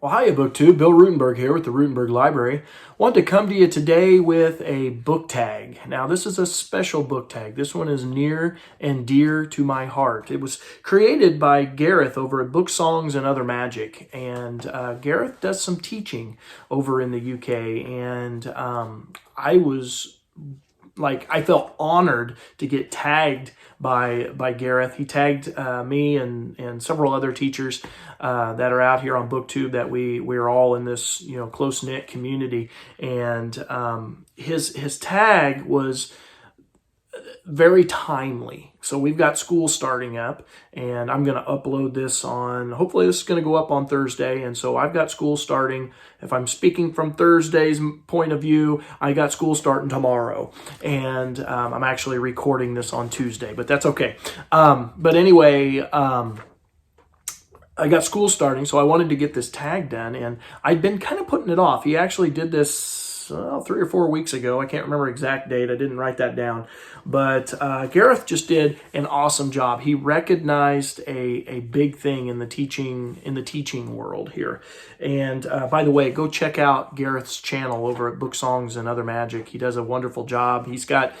Well, hiya, BookTube. Bill Ruttenberg here with the Ruttenberg Library. Want to come to you today with a book tag. Now, this is a special book tag. This one is near and dear to my heart. It was created by Gareth over at Book Songs and Other Magic. And Gareth does some teaching over in the UK. And I felt honored to get tagged by Gareth. He tagged me and several other teachers that are out here on BookTube that we're all in this close-knit community. And his tag was very timely. So we've got school starting up, and I'm going to upload this on, hopefully this is going to go up on Thursday. And so I've got school starting. If I'm speaking from Thursday's point of view, I got school starting tomorrow. And I'm actually recording this on Tuesday, but that's okay. But anyway, I got school starting, so I wanted to get this tag done, and I'd been kind of putting it off. He actually did this 3 or 4 weeks ago. I can't remember exact date. I didn't write that down. But Gareth just did an awesome job. He recognized a big thing in the teaching world here. And by the way, go check out Gareth's channel over at Book Songs and Other Magic. He does a wonderful job. He's got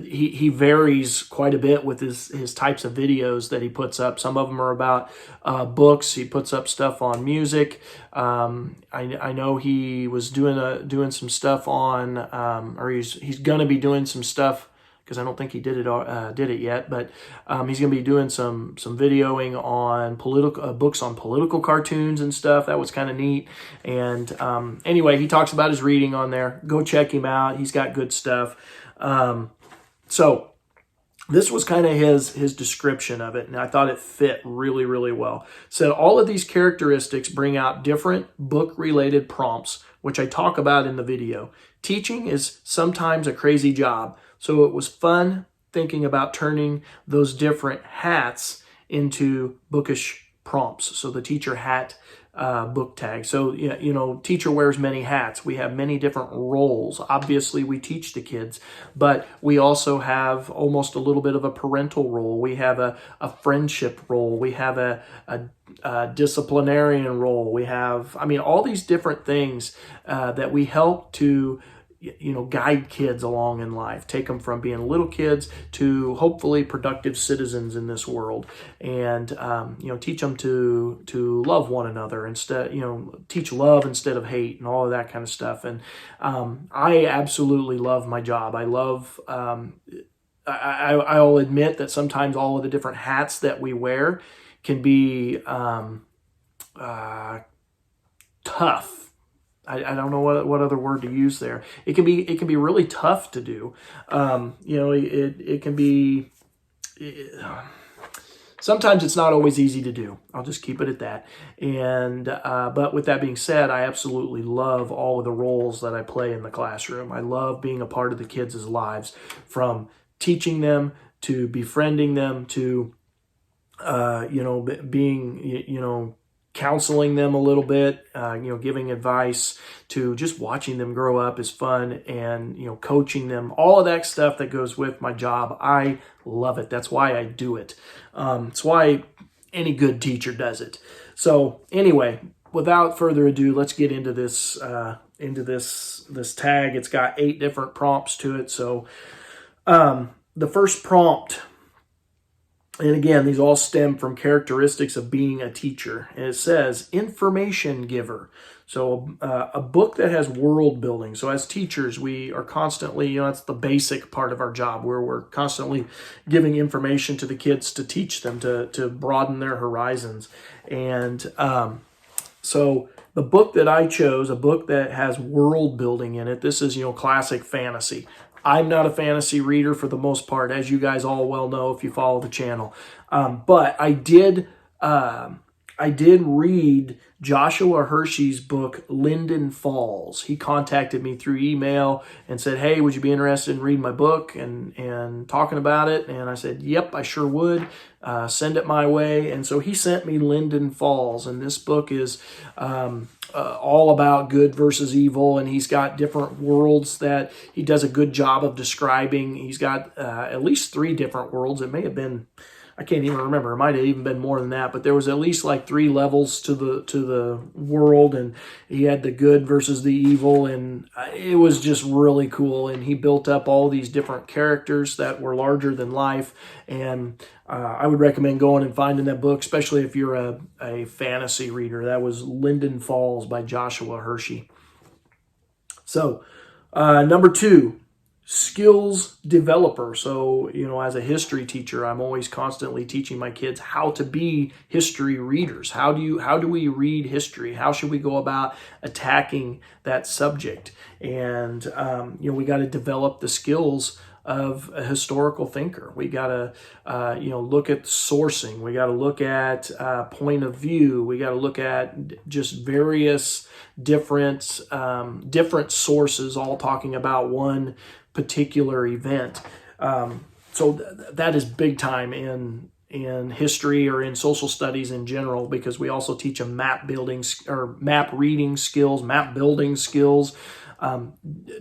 he varies quite a bit with his types of videos that he puts up. Some of them are about books. He puts up stuff on music. I know he was doing some stuff on, or he's going to be doing some stuff, because I don't think he did it yet. But he's going to be doing some videoing on political books on political cartoons and stuff. That was kind of neat. And anyway, he talks about his reading on there. Go check him out. He's got good stuff. So this was kind of his description of it, and I thought it fit really, really well. So all of these characteristics bring out different book-related prompts, which I talk about in the video. Teaching is sometimes a crazy job, so it was fun thinking about turning those different hats into bookish prompts. So the teacher hat book tag. So, teacher wears many hats. We have many different roles. Obviously, we teach the kids, but we also have almost a little bit of a parental role. We have a friendship role. We have a disciplinarian role. We have, all these different things that we help to guide kids along in life, take them from being little kids to hopefully productive citizens in this world, and teach them to love one another instead, teach love instead of hate and all of that kind of stuff. And I absolutely love my job. I love, I'll admit that sometimes all of the different hats that we wear can be tough. I don't know what other word to use there. It can be really tough to do. It can be. Sometimes it's not always easy to do. I'll just keep it at that. And but with that being said, I absolutely love all of the roles that I play in the classroom. I love being a part of the kids' lives, from teaching them to befriending them to being counseling them a little bit, giving advice, to just watching them grow up is fun, and coaching them, all of that stuff that goes with my job. I love it. That's why I do it. It's why any good teacher does it. So anyway, without further ado, let's get into this this tag. It's got 8 different prompts to it. So the first prompt. And again, these all stem from characteristics of being a teacher. And it says, information giver. So a book that has world building. So as teachers, we are constantly, that's the basic part of our job, where we're constantly giving information to the kids to teach them, to broaden their horizons. And so the book that I chose, a book that has world building in it, this is, classic fantasy. I'm not a fantasy reader for the most part, as you guys all well know if you follow the channel. But I did read Joshua Hershey's book, Linden Falls. He contacted me through email and said, hey, would you be interested in reading my book and talking about it? And I said, yep, I sure would. Send it my way. And so he sent me Linden Falls. And this book is all about good versus evil. And he's got different worlds that he does a good job of describing. He's got at least 3 different worlds. It may have been I can't even remember. It might have even been more than that, but there was at least like 3 levels to the world, and he had the good versus the evil, and it was just really cool. And he built up all these different characters that were larger than life, and I would recommend going and finding that book, especially if you're a fantasy reader. That was Linden Falls by Joshua Hershey. So, number 2, skills developer. So, as a history teacher, I'm always constantly teaching my kids how to be history readers. How do we read history? How should we go about attacking that subject? And, we got to develop the skills of a historical thinker. We got to, look at sourcing. We got to look at point of view. We got to look at just various different sources, all talking about one particular event. So that is big time in history or in social studies in general, because we also teach them map building or map reading skills, map building skills.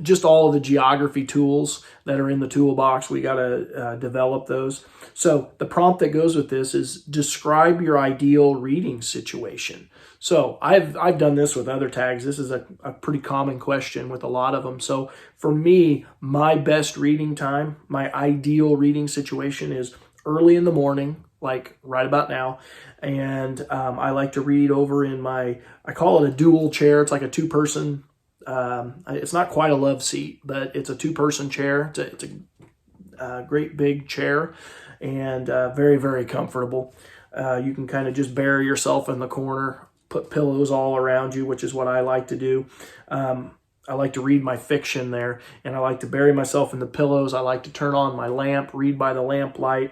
Just all of the geography tools that are in the toolbox, we got to develop those. So the prompt that goes with this is describe your ideal reading situation. So I've done this with other tags. This is a pretty common question with a lot of them. So for me, my best reading time, my ideal reading situation is early in the morning, like right about now. And I like to read over in I call it a dual chair. It's like a 2-person. It's not quite a love seat, but it's a 2-person chair. It's a great big chair, and very, very comfortable. You can kind of just bury yourself in the corner, put pillows all around you, which is what I like to do. I like to read my fiction there, and I like to bury myself in the pillows. I like to turn on my lamp, read by the lamplight.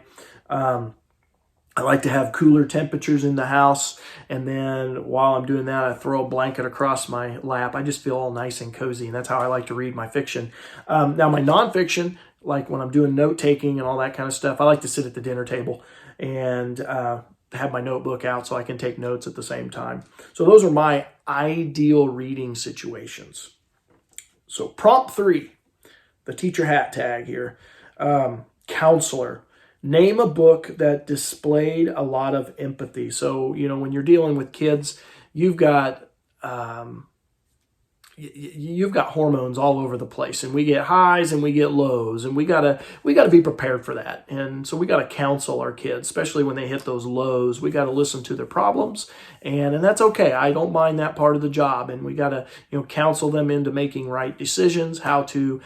I like to have cooler temperatures in the house, and then while I'm doing that, I throw a blanket across my lap. I just feel all nice and cozy, and that's how I like to read my fiction. Now, my nonfiction, like when I'm doing note-taking and all that kind of stuff, I like to sit at the dinner table and have my notebook out so I can take notes at the same time. So those are my ideal reading situations. So prompt 3, the teacher hat tag here, counselor. Name a book that displayed a lot of empathy. So, when you're dealing with kids, you've got hormones all over the place, and we get highs and we get lows, and we gotta be prepared for that. And so we gotta counsel our kids, especially when they hit those lows. We gotta listen to their problems, and that's okay. I don't mind that part of the job. And we gotta counsel them into making right decisions, how to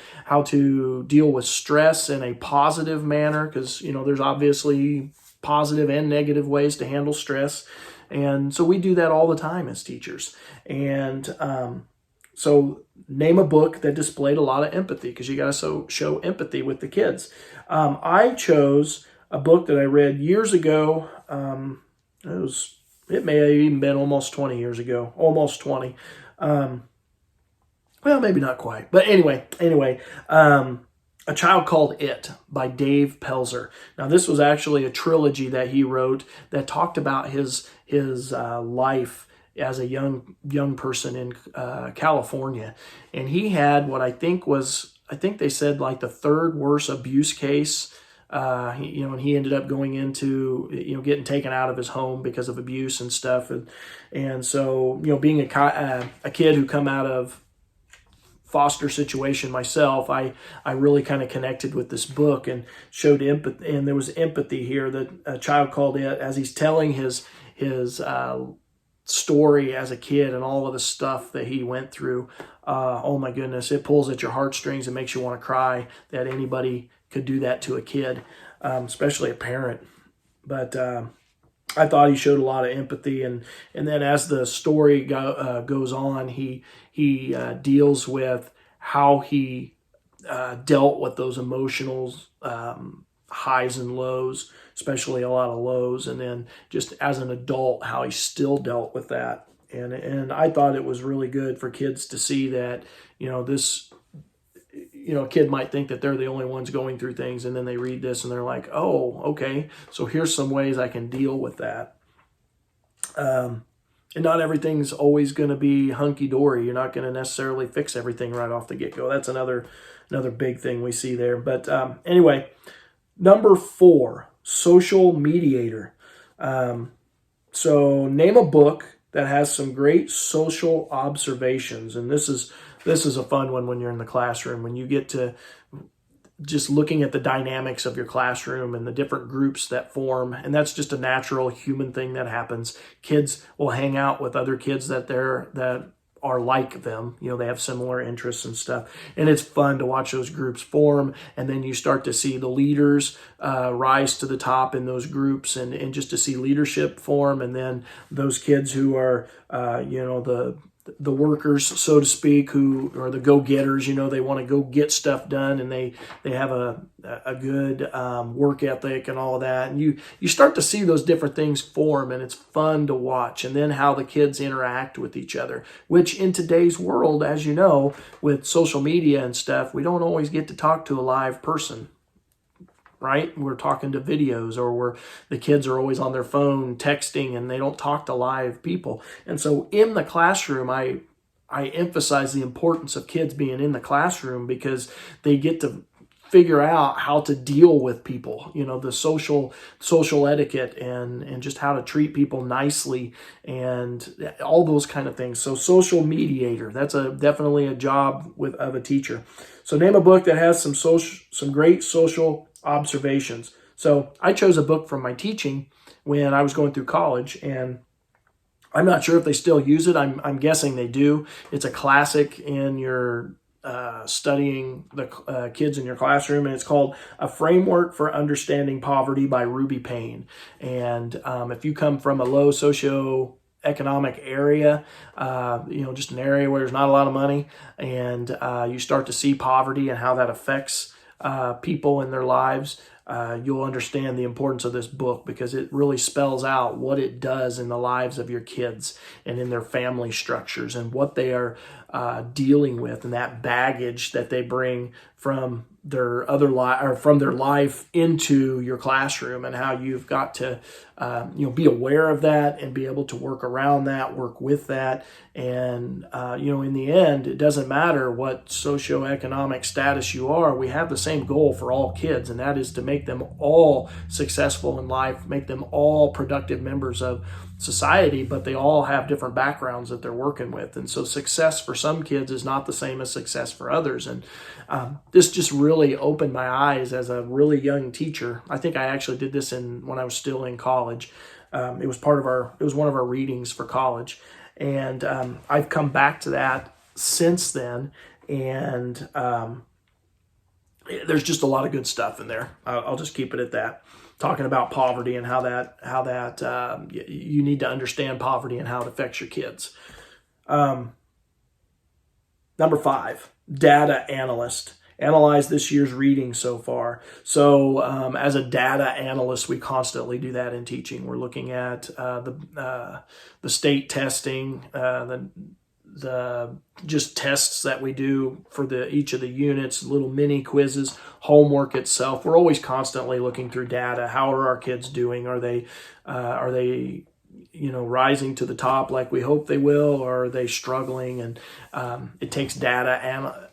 deal with stress in a positive manner, because there's obviously positive and negative ways to handle stress, and so we do that all the time as teachers. And so name a book that displayed a lot of empathy, because you got to show empathy with the kids. I chose a book that I read years ago. It may have even been almost 20 years ago, almost 20. Well, maybe not quite, but anyway, A Child Called It by Dave Pelzer. Now, this was actually a trilogy that he wrote that talked about his life as a young person in California. And he had what I think they said like the 3rd worst abuse case. And he ended up going into, getting taken out of his home because of abuse and stuff. And so, being a kid who come out of foster situation myself, I really kind of connected with this book and showed empathy. And there was empathy here that A Child Called It, as he's telling his story as a kid and all of the stuff that he went through. Oh my goodness, it pulls at your heartstrings and makes you want to cry that anybody could do that to a kid, especially a parent. But I thought he showed a lot of empathy, and then as the story goes on, he deals with how he dealt with those emotional highs and lows, especially a lot of lows, and then just as an adult, how he still dealt with that. And I thought it was really good for kids to see that, a kid might think that they're the only ones going through things, and then they read this and they're like, oh, okay, so here's some ways I can deal with that. And not everything's always going to be hunky-dory. You're not going to necessarily fix everything right off the get-go. That's another big thing we see there. But anyway, number 4, social mediator. So name a book that has some great social observations. And this is a fun one when you're in the classroom, when you get to just looking at the dynamics of your classroom and the different groups that form. And that's just a natural human thing that happens. Kids will hang out with other kids that are like them. They have similar interests and stuff. And it's fun to watch those groups form. And then you start to see the leaders rise to the top in those groups, and just to see leadership form. And then those kids who are, the workers, so to speak, who are the go-getters, they want to go get stuff done, and they have a good work ethic and all of that. And you start to see those different things form, and it's fun to watch. And then how the kids interact with each other, which in today's world, as you know, with social media and stuff, we don't always get to talk to a live person. Right? We're talking to videos, or the kids are always on their phone texting, and they don't talk to live people. And so in the classroom, I emphasize the importance of kids being in the classroom, because they get to figure out how to deal with people, the social etiquette, and just how to treat people nicely, and all those kind of things. So social mediator, that's definitely a job of a teacher. So name a book that has some great social observations. So I chose a book from my teaching when I was going through college, and I'm not sure if they still use it. I'm guessing they do. It's a classic in your studying the kids in your classroom, and it's called A Framework for Understanding Poverty by Ruby Payne. And if you come from a low socioeconomic area, just an area where there's not a lot of money, and you start to see poverty and how that affects people in their lives, you'll understand the importance of this book, because it really spells out what it does in the lives of your kids and in their family structures, and what they are dealing with, and that baggage that they bring from their from their life into your classroom, and how you've got to be aware of that and be able to work around that, work with that. And in the end, it doesn't matter what socioeconomic status you are. We have the same goal for all kids, and that is to make them all successful in life, make them all productive members of society, but they all have different backgrounds that they're working with. And so success for some kids is not the same as success for others. And this just really opened my eyes as a really young teacher. I think I actually did this when I was still in college. It was one of our readings for college. And I've come back to that since then. And there's just a lot of good stuff in there. I'll just keep it at that. Talking about poverty and how that you need to understand poverty and how it affects your kids. Number 5, data analyst. Analyze this year's reading so far. So as a data analyst, we constantly do that in teaching. We're looking at the state testing, the just tests that we do for each of the units, little mini quizzes, homework itself. We're always constantly looking through data. How are our kids doing? Are they rising to the top like we hope they will, or are they struggling? And it takes data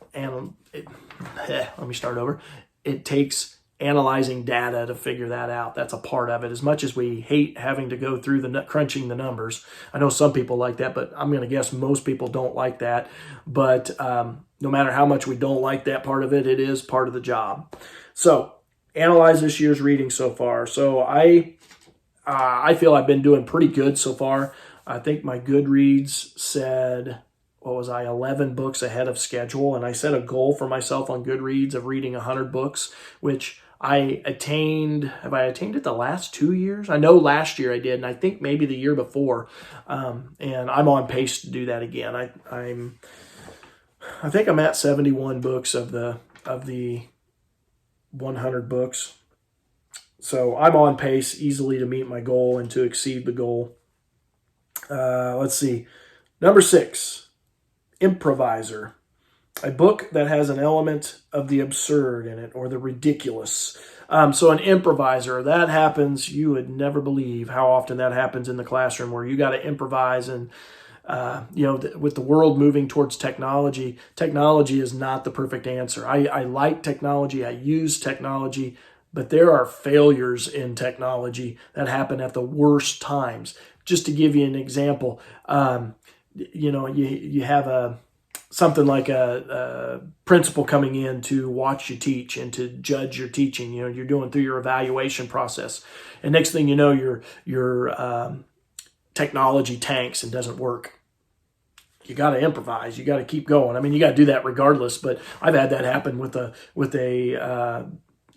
let me start over. It takes analyzing data to figure that out. That's a part of it. As much as we hate having to go through crunching the numbers, I know some people like that, but I'm going to guess most people don't like that. But no matter how much we don't like that part of it, it is part of the job. So analyze this year's reading so far. So I feel I've been doing pretty good so far. I think my Goodreads said, 11 books ahead of schedule. And I set a goal for myself on Goodreads of reading 100 books, which I attained. Have I attained it the last 2 years? I know last year I did, and I think maybe the year before. And I'm on pace to do that again. I think I'm at 71 books of the 100 books. So I'm on pace easily to meet my goal and to exceed the goal. Let's see. Number 6. Improvisor, a book that has an element of the absurd in it, or the ridiculous. So an improviser, that happens, you would never believe how often that happens in the classroom, where you got to improvise. And with the world moving towards technology is not the perfect answer. I like technology. I use technology, but there are failures in technology that happen at the worst times. Just to give you an example, you have something like a principal coming in to watch you teach and to judge your teaching. You're doing through your evaluation process, and next thing you know, your technology tanks and doesn't work. You got to improvise. You got to keep going. I mean, you got to do that regardless. But I've had that happen with a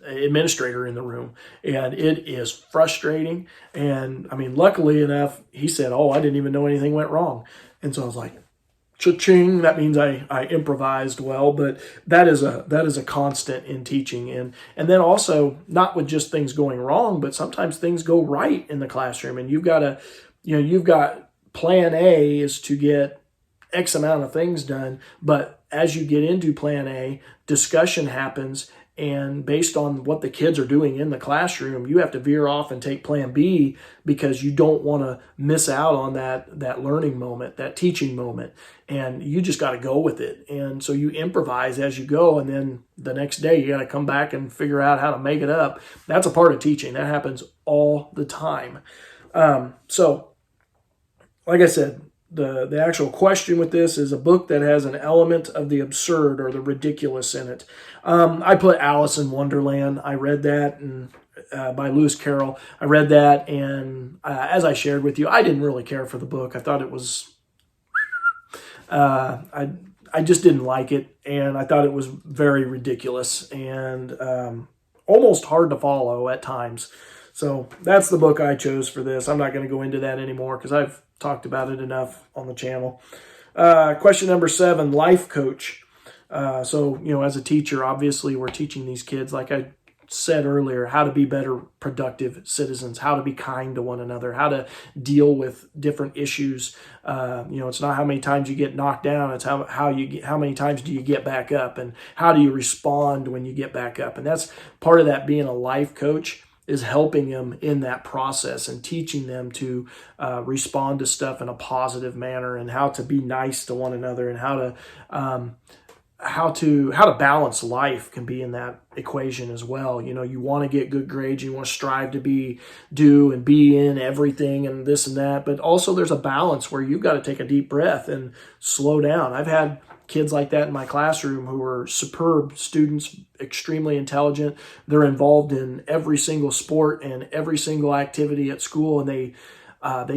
administrator in the room, and it is frustrating. And I mean, luckily enough, he said, "Oh, I didn't even know anything went wrong," and so I was like, cha-ching, that means I improvised well. But that is a constant in teaching. And then also, not with just things going wrong, but sometimes things go right in the classroom, and you've got plan A is to get X amount of things done, but as you get into plan A, discussion happens, and based on what the kids are doing in the classroom, you have to veer off and take plan B because you don't want to miss out on that learning moment, that teaching moment, and you just got to go with it. And so you improvise as you go, and then the next day you got to come back and figure out how to make it up. That's a part of teaching. That happens all the time. So like I said, the actual question with this is a book that has an element of the absurd or the ridiculous in it. I put Alice in Wonderland. I read that by Lewis Carroll. I read that, and as I shared with you, I didn't really care for the book. I thought it was, I just didn't like it, and I thought it was very ridiculous and almost hard to follow at times. So that's the book I chose for this. I'm not going to go into that anymore because I've talked about it enough on the channel. Question number 7, life coach. So, as a teacher, obviously we're teaching these kids, like I said earlier, how to be better productive citizens, how to be kind to one another, how to deal with different issues. It's not how many times you get knocked down, it's how many times do you get back up, and how do you respond when you get back up. And that's part of that being a life coach, is helping them in that process and teaching them to respond to stuff in a positive manner, and how to be nice to one another, and how to balance life can be in that equation as well. You want to get good grades, you want to strive to be in everything and this and that, but also there's a balance where you've got to take a deep breath and slow down. I've had kids like that in my classroom who are superb students, extremely intelligent. They're involved in every single sport and every single activity at school, and they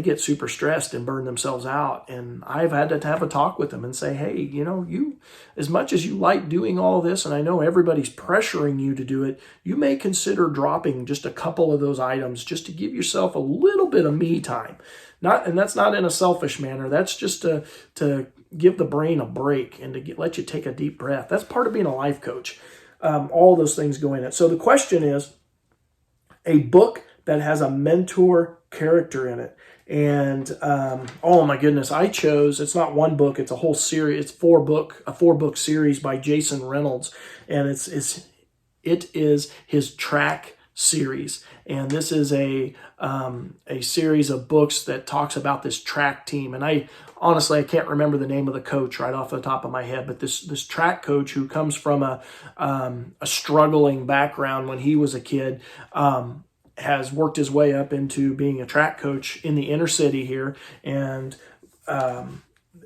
get super stressed and burn themselves out. And I've had to have a talk with them and say, hey, you, as much as you like doing all this, and I know everybody's pressuring you to do it, you may consider dropping just a couple of those items just to give yourself a little bit of me time. And that's not in a selfish manner. That's just to give the brain a break and to let you take a deep breath. That's part of being a life coach. All those things go in it. So the question is a book that has a mentor character in it. And oh my goodness, I chose, it's not one book, it's a whole series. It's a 4-book series by Jason Reynolds, and it is his track series. And this is a series of books that talks about this track team. And I can't remember the name of the coach right off the top of my head, but this track coach, who comes from a struggling background when he was a kid, has worked his way up into being a track coach in the inner city here. And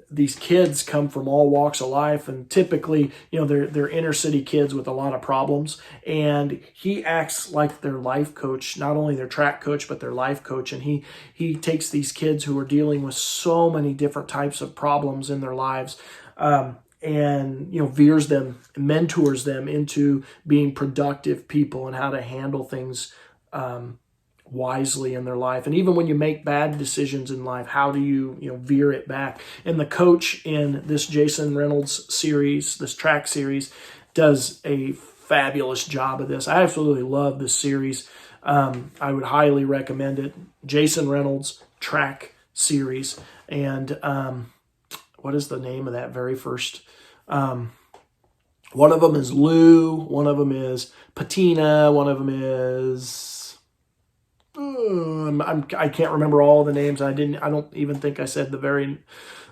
these kids come from all walks of life, and typically, they're inner city kids with a lot of problems. And he acts like their life coach, not only their track coach, but their life coach. And he takes these kids who are dealing with so many different types of problems in their lives, and veers them, mentors them into being productive people and how to handle things wisely in their life. And even when you make bad decisions in life, how do you veer it back? And the coach in this Jason Reynolds series, this track series, does a fabulous job of this. I absolutely love this series. I would highly recommend it. Jason Reynolds track series. And what is the name of that very first? One of them is Lou. One of them is Patina. One of them is I can't remember all the names. I don't even think I said the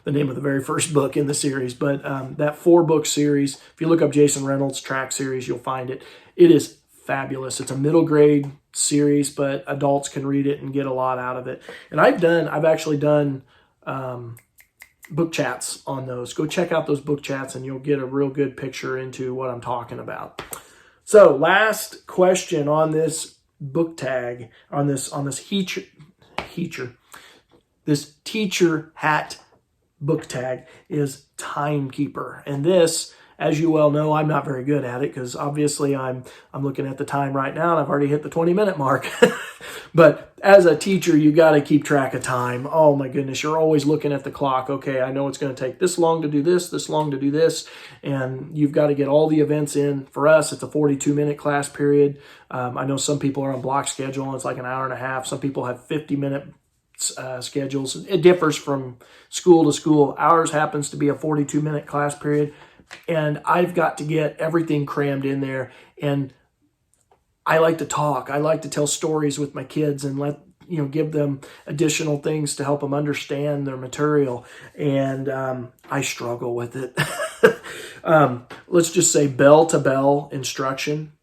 name of the very first book in the series. But that 4-book series, if you look up Jason Reynolds track series, you'll find it. It is fabulous. It's a middle grade series, but adults can read it and get a lot out of it. And I've actually done book chats on those. Go check out those book chats and you'll get a real good picture into what I'm talking about. So last question on this book tag, on this this teacher hat book tag is timekeeper. And this, as you well know, I'm not very good at it because obviously I'm looking at the time right now and I've already hit the 20-minute mark. But as a teacher, you got to keep track of time. Oh my goodness, you're always looking at the clock. Okay, I know it's going to take this long to do this long to do this, and you've got to get all the events in. For us, it's a 42-minute class period. I know some people are on block schedule and it's like an hour and a half. Some people have 50-minute schedules. It differs from school to school. Ours happens to be a 42-minute class period, and I've got to get everything crammed in there. And I like to talk. I like to tell stories with my kids and give them additional things to help them understand their material. And I struggle with it. Let's just say bell to bell instruction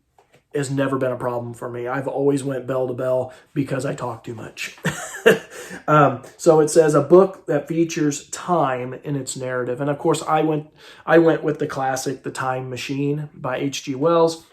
has never been a problem for me. I've always went bell to bell because I talk too much. So it says a book that features time in its narrative. And of course I went with the classic, The Time Machine by H.G. Wells.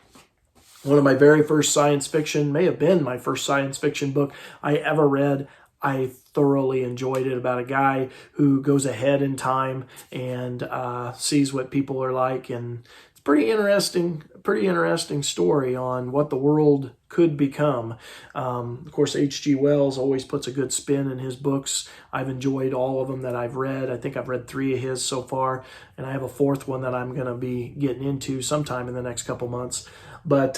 One of my very first science fiction, may have been my first science fiction book I ever read. I thoroughly enjoyed it, about a guy who goes ahead in time and sees what people are like. And it's pretty interesting story on what the world could become. Of course, H.G. Wells always puts a good spin in his books. I've enjoyed all of them that I've read. I think I've read 3 of his so far, and I have a 4th one that I'm going to be getting into sometime in the next couple months. But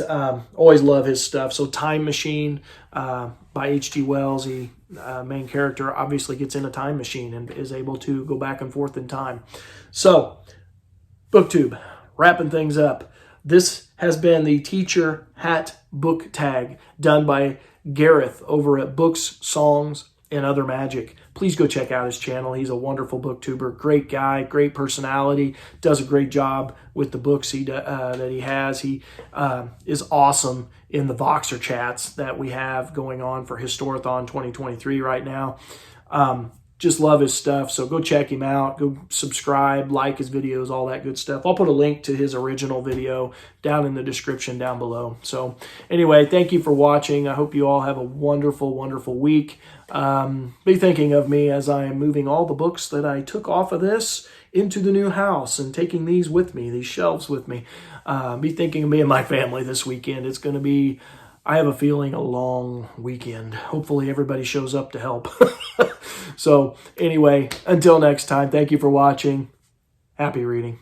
always love his stuff. So Time Machine by H.G. Wells. He main character obviously gets in a time machine and is able to go back and forth in time. So BookTube, wrapping things up. This has been the Teacher Hat book tag done by Gareth over at Books, Songs, and Other Magic. Please go check out his channel. He's a wonderful booktuber, great guy, great personality, does a great job with the books that he has. He is awesome in the Voxer chats that we have going on for Historathon 2023 right now. Just love his stuff, so go check him out. Go subscribe, like his videos, all that good stuff. I'll put a link to his original video down in the description down below. So anyway, thank you for watching. I hope you all have a wonderful, wonderful week. Be thinking of me as I am moving all the books that I took off of this into the new house and taking these with me, these shelves with me. Be thinking of me and my family this weekend. It's going to be, I have a feeling, a long weekend. Hopefully everybody shows up to help. So anyway, until next time, thank you for watching. Happy reading.